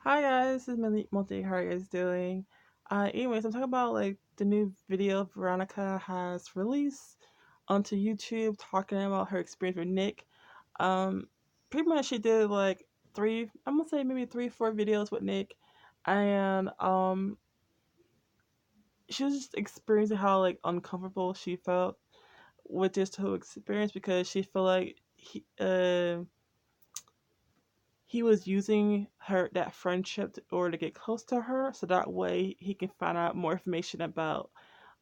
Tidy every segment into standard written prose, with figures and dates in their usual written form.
Hi guys, this is Multi. How are you guys doing? Anyways, I'm talking about like the new video Veronica has released onto YouTube talking about her experience with Nick. Um, Pretty much she did like three, I'm gonna say maybe three, four videos with Nick, and she was just experiencing how like uncomfortable she felt with this whole experience because she felt like he was using her that friendship in order to get close to her, so that way he can find out more information about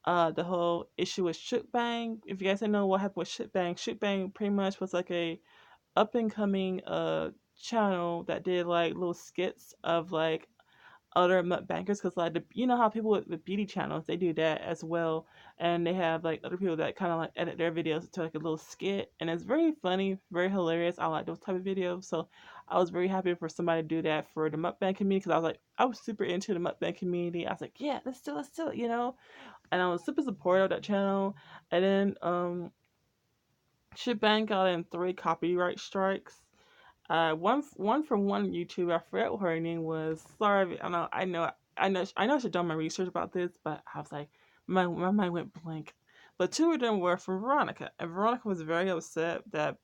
the whole issue with Shoot Bang. If you guys didn't know what happened with Shoot Bang pretty much was like a up and coming channel that did like little skits of like other mukbangers because like you know how people with beauty channels they do that as well, and they have like other people that kind of like edit their videos to like a little skit, and it's very funny, very hilarious. I like those type of videos, so I was very happy for somebody to do that for the mukbang community because I was super into the mukbang community. I was like, yeah, let's do it, and I was super supportive of that channel. And then Shitbang got in three copyright strikes. One from one YouTuber. I forget what her name was. Sorry, I should have done my research about this, but I was like, my mind went blank. But two of them were from Veronica, and Veronica was very upset that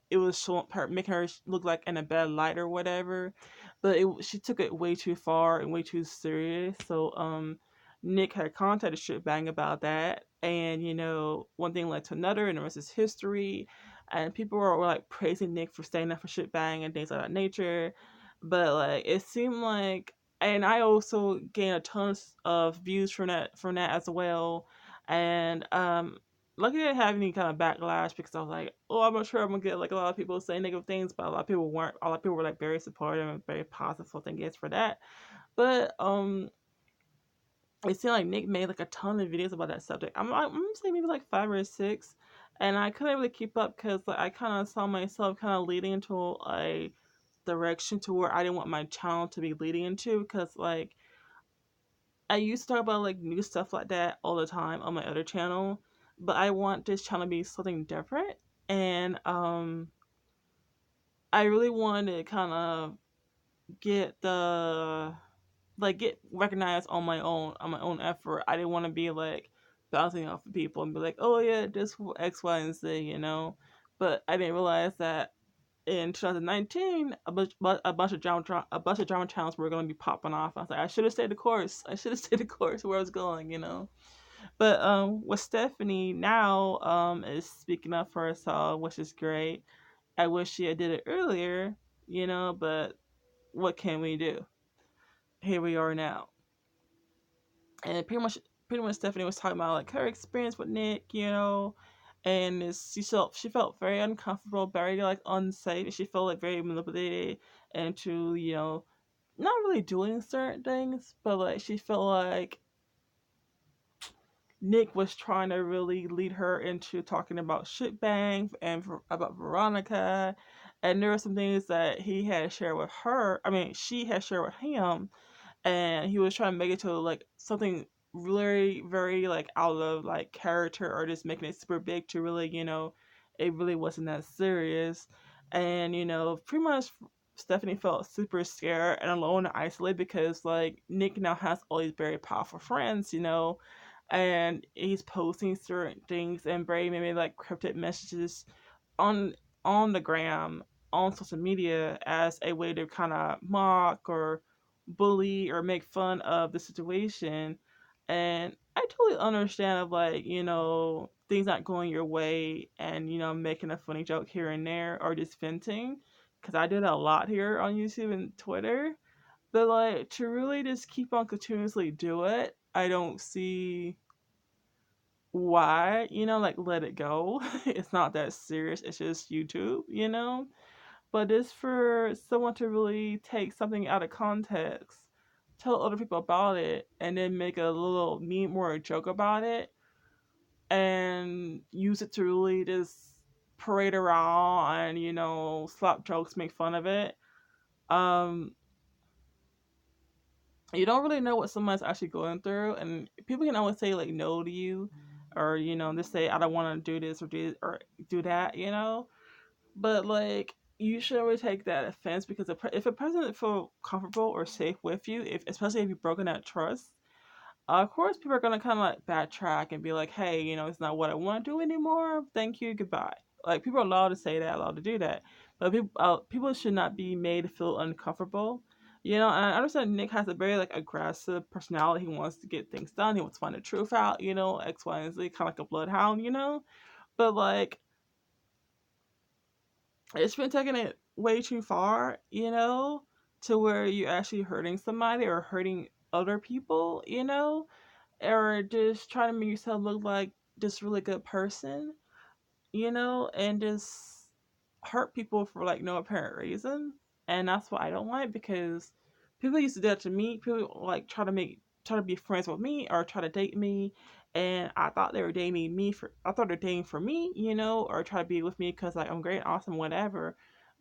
it was showing her, making her look like in a bad light or whatever. But she took it way too far and way too serious. So Nick had contacted Shitbang about that, and one thing led to another, and the rest is history. And people were like praising Nick for staying up for Shitbang and things of that nature. But like it seemed like, and I also gained a ton of views from that as well. And luckily I didn't have any kind of backlash because I was like, oh, I'm not sure I'm gonna get like a lot of people saying negative things, but a lot of people weren't. A lot of people were like very supportive and very positive. So thank you for that. But it seemed like Nick made like a ton of videos about that subject. I'm gonna say maybe like five or six, and I couldn't really keep up because like I kind of saw myself kind of leading into a direction to where I didn't want my channel to be leading into because like I used to talk about like new stuff like that all the time on my other channel, but I want this channel to be something different. And I really wanted to kind of get the get recognized on my own effort. I didn't want to be like bouncing off of people and be like, oh yeah, this X, Y, and Z. But I didn't realize that in 2019, a bunch of drama channels were going to be popping off. I was like, I should have stayed the course. I should have stayed the course where I was going. But with Stephanie now is speaking up for herself, which is great. I wish she had did it earlier. But what can we do? Here we are now, and pretty much Stephanie was talking about like her experience with Nick. And she felt very uncomfortable, very like unsafe, and she felt like very manipulated into not really doing certain things, but like she felt like Nick was trying to really lead her into talking about shitbang and about Veronica, and there were some things that he had shared with her. I mean, she had shared with him, and he was trying to make it to like something very very like out of like character or just making it super big to really it really wasn't that serious. And pretty much Stephanie felt super scared and alone and isolated because like Nick now has all these very powerful friends, and he's posting certain things and very maybe like cryptic messages on on the gram, on social media, as a way to kind of mock or bully or make fun of the situation. And I totally understand of like things not going your way, and making a funny joke here and there or just venting, because I did a lot here on YouTube and Twitter. But like to really just keep on continuously do it, I don't see why. Like let it go. It's not that serious, it's just YouTube. But it's for someone to really take something out of context, tell other people about it, and then make a little meme or a joke about it, and use it to really just parade around and slap jokes, make fun of it. um you don't really know what someone's actually going through, and people can always say like no to you, or just say I don't want to do this or do that. But like you shouldn't really take that offense because if a person doesn't feel comfortable or safe with you, if especially if you've broken that trust, of course people are gonna kind of like backtrack and be like, hey, it's not what I want to do anymore. Thank you, goodbye. Like people are allowed to say that, allowed to do that, but people should not be made to feel uncomfortable. And I understand Nick has a very like aggressive personality. He wants to get things done. He wants to find the truth out. X, Y, and Z, kind of like a bloodhound. But like it's been taking it way too far, to where you're actually hurting somebody or hurting other people, or just trying to make yourself look like this really good person, and just hurt people for like no apparent reason. And that's what I don't like because people used to do that to me. People like try to be friends with me or try to date me. And I thought they were dating me I thought they're dating for me, or try to be with me because like I'm great, awesome, whatever.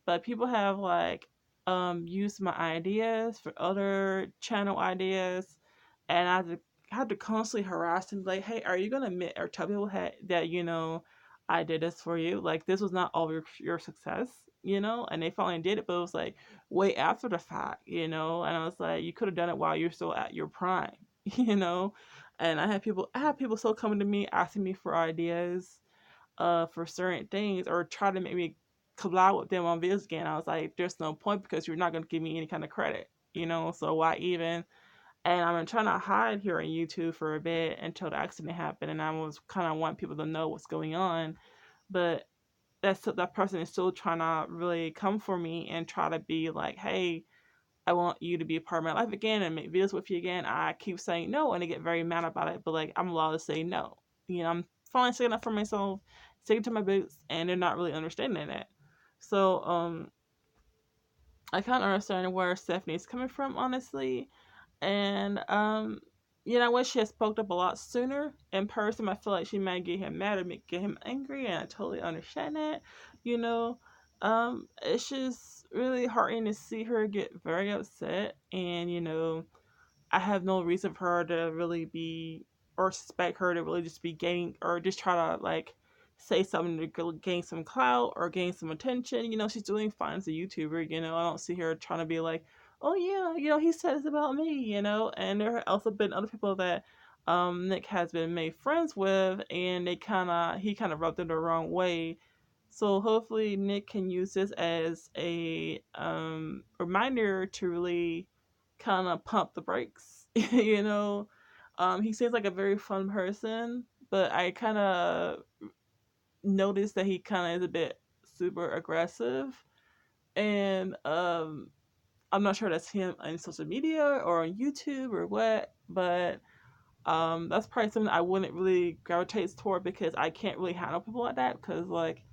But people have like used my ideas for other channel ideas, and I had to constantly harass them like, hey, are you gonna admit or tell people that I did this for you. Like this was not all your success, And they finally did it, but it was like way after the fact, And I was like, you could have done it while you're still at your prime, you know. And I had people still coming to me asking me for ideas, for certain things, or try to make me collab with them on videos again. I was like, there's no point because you're not gonna give me any kind of credit, So why even? And I've been trying to hide here on YouTube for a bit until the accident happened, and I was kind of want people to know what's going on. But that person is still trying to really come for me and try to be like, hey, I want you to be a part of my life again and make videos with you again. I keep saying no, and they get very mad about it. But like, I'm allowed to say no. I'm finally sticking up for myself, sticking to my boots, and they're not really understanding that. So I can't understand where Stephanie's coming from, honestly. And I wish she had spoke up a lot sooner in person. I feel like she might get him mad or get him angry, and I totally understand that. You know, it's just really heartening to see her get very upset, and I have no reason for her to really be or suspect her to really just be gaining or just try to like say something to gain some clout or gain some attention. She's doing fine as a YouTuber. I don't see her trying to be like, oh yeah, he said this about me. And there have also been other people that Nick has been made friends with, and he kind of rubbed them the wrong way. So hopefully Nick can use this as a reminder to really kind of pump the brakes. He seems like a very fun person, but I kind of noticed that he kind of is a bit super aggressive, and I'm not sure that's him on social media or on YouTube or what, but that's probably something I wouldn't really gravitate toward because I can't really handle people like that because like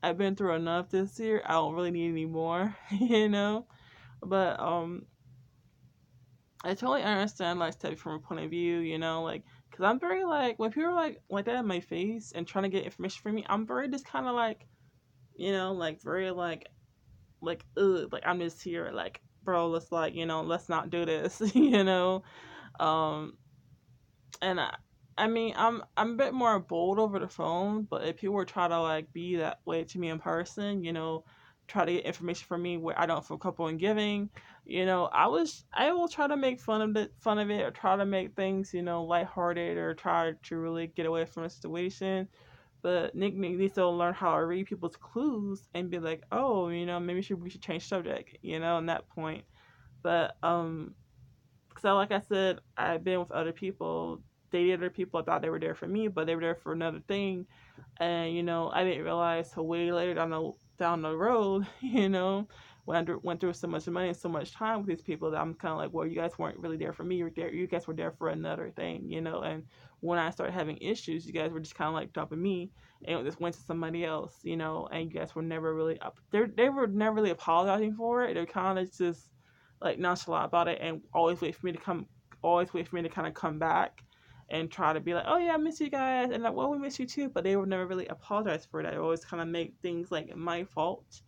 I've been through enough this year. I don't really need any more, But I totally understand like stuff from a point of view, like because I'm very like when people are like that in my face and trying to get information from me, I'm very just kind of like like very like ugh, like I'm just here like bro, let's like let's not do this, um and I mean, I'm a bit more bold over the phone, but if people were trying to like be that way to me in person, try to get information from me where I don't feel comfortable in giving, I will try to make fun of it, or try to make things lighthearted, or try to really get away from the situation. But Nick needs to learn how to read people's clues and be like, oh, maybe we should change subject, in that point. But because like I said, I've been with other people, dated other people. I thought they were there for me, but they were there for another thing. And I didn't realize till way later down the road, when I went through so much money and so much time with these people, that I'm kind of like, well, you guys weren't really there for me. You guys were there for another thing, And when I started having issues, you guys were just kind of like dumping me and it just went to somebody else, And you guys were never really up. They were never really apologizing for it. They're kind of just like nonchalant about it and always wait for me to kind of come back and try to be like, oh yeah, I miss you guys, and like, well, we miss you too, but they would never really apologize for that. They always kind of make things like my fault,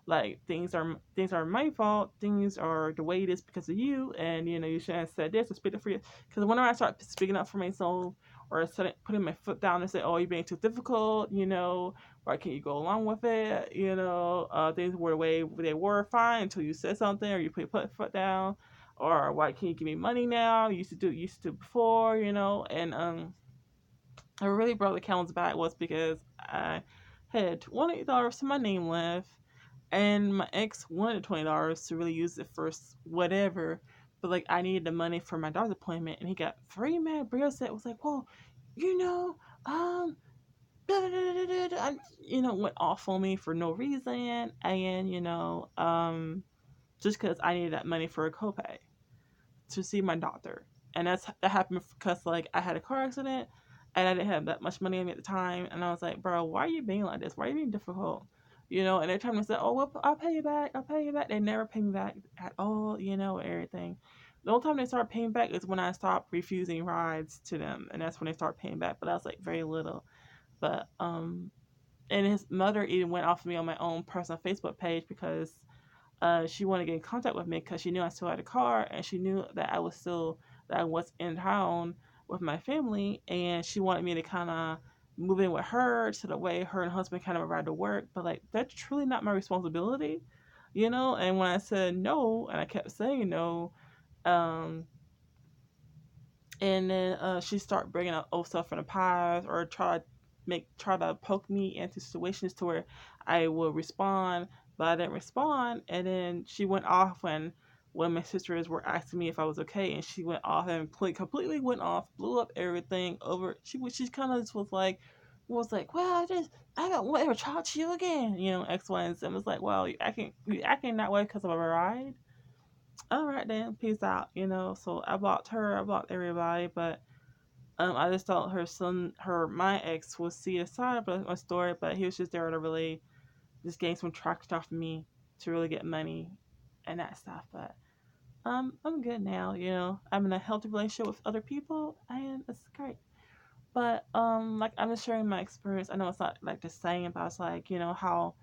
like things are my fault, things are the way it is because of you, and you shouldn't have said this or speak up for you. Because whenever I start speaking up for myself or putting my foot down and say, "Oh, you're being too difficult," why can't you go along with it? Things were the way they were fine until you said something or you put your foot down, or why can't you give me money now? You used to before, and I really brought the cans back was because I had $20 to my name left, and my ex wanted $20 to really use it for whatever. But like I needed the money for my doctor's appointment, and he got very mad. Bria said was like, "Well, you know, um, da, da, da, da, da, da," went off on me for no reason, and just because I needed that money for a copay to see my doctor. And that happened because like I had a car accident and I didn't have that much money on me at the time. And I was like, bro, why are you being like this? Why are you being difficult? And every time they said, "Oh, well, I'll pay you back. I'll pay you back." They never pay me back at all, everything. The only time they start paying back is when I stopped refusing rides to them, and that's when they start paying back. But that was like very little. But and his mother even went off of me on my own personal Facebook page because she wanted to get in contact with me because she knew I still had a car and she knew that I was in town with my family, and she wanted me to kind of move in with her so the way her and husband kind of arrived to work. But like that's truly not my responsibility, And when I said no, and I kept saying no, um, and then she started bringing up old stuff from the past or try to poke me into situations to where I would respond, but I didn't respond. And then she went off when my sisters were asking me if I was okay, and she went off and completely went off, blew up everything over. She kind of just was like, "Well, I don't want to ever talk to you again," X, Y, and Z. Was like, "Well, you acting that way because of a ride." All right then, peace out. So I blocked her, I blocked everybody, but I just thought my ex would see the side of my story, but he was just there to really just gain some traction off of me to really get money and that stuff. But I'm good now. I'm in a healthy relationship with other people, and it's great. But like I'm just sharing my experience. I know it's not like the same, but it's like how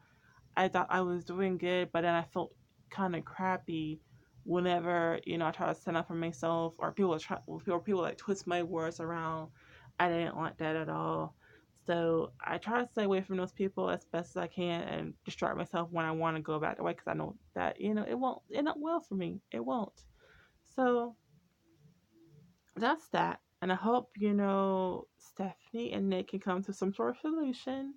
I thought I was doing good, but then I felt kind of crappy whenever I try to stand up for myself, or people like twist my words around. I didn't like that at all. So I try to stay away from those people as best as I can and distract myself when I want to go back that way because I know that it won't end up well for me. It won't. So that's that. And I hope Stephanie and Nick can come to some sort of solution,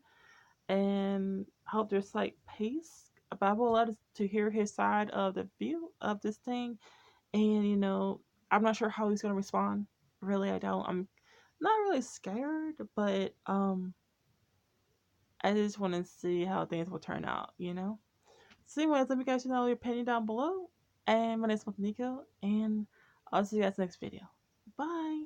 and hope there's like peace. Bible led us to hear his side of the view of this thing, and I'm not sure how he's gonna respond. Really, I don't. I'm not really scared, but I just want to see how things will turn out. So, anyways, let me guys know your opinion down below. And my name is MultiplesofNico, and I'll see you guys next video. Bye.